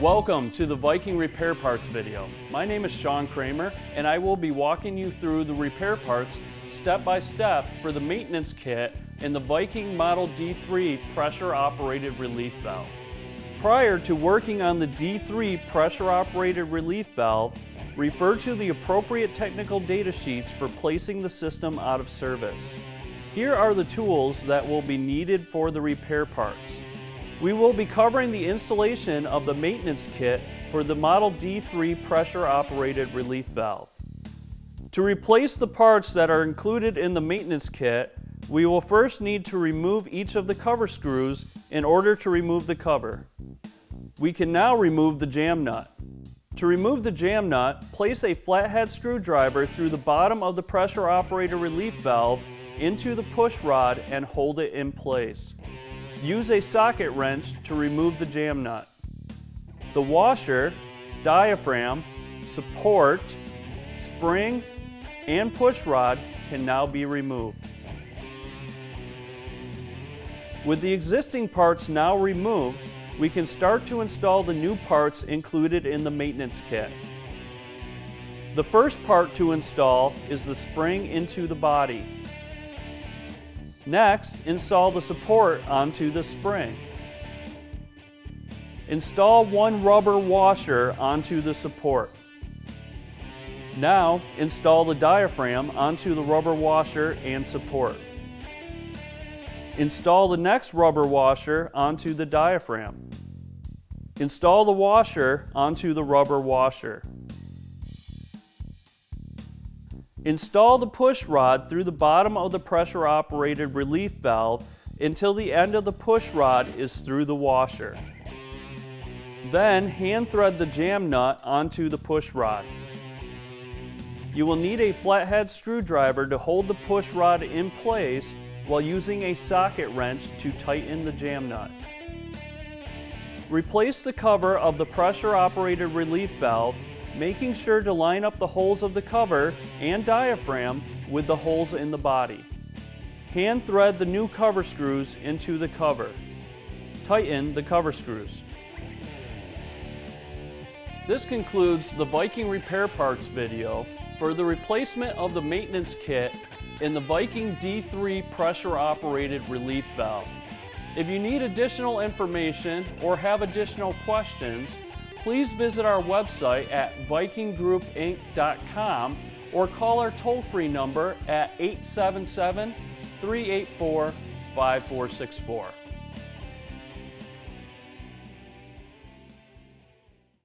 Welcome to the Viking repair parts video. My name is Sean Kramer and I will be walking you through the repair parts step by step for the maintenance kit in the Viking Model D-3 pressure operated relief valve. Prior to working on the D-3 pressure operated relief valve, refer to the appropriate technical data sheets for placing the system out of service. Here are the tools that will be needed for the repair parts. We will be covering the installation of the maintenance kit for the Model D-3 pressure operated relief valve. To replace the parts that are included in the maintenance kit, we will first need to remove each of the cover screws in order to remove the cover. We can now remove the jam nut. To remove the jam nut, place a flathead screwdriver through the bottom of the pressure operated relief valve into the push rod and hold it in place. Use a socket wrench to remove the jam nut. The washer, diaphragm, support, spring, and push rod can now be removed. With the existing parts now removed, we can start to install the new parts included in the maintenance kit. The first part to install is the spring into the body. Next, install the support onto the spring. Install one rubber washer onto the support. Now, install the diaphragm onto the rubber washer and support. Install the next rubber washer onto the diaphragm. Install the washer onto the rubber washer. Install the push rod through the bottom of the pressure operated relief valve until the end of the push rod is through the washer. Then hand thread the jam nut onto the push rod. You will need a flathead screwdriver to hold the push rod in place while using a socket wrench to tighten the jam nut. Replace the cover of the pressure operated relief valve, making sure to line up the holes of the cover and diaphragm with the holes in the body. Hand thread the new cover screws into the cover. Tighten the cover screws. This concludes the Viking repair parts video for the replacement of the maintenance kit in the Viking D-3 pressure operated relief valve. If you need additional information or have additional questions, please visit our website at vikinggroupinc.com or call our toll-free number at 877-384-5464.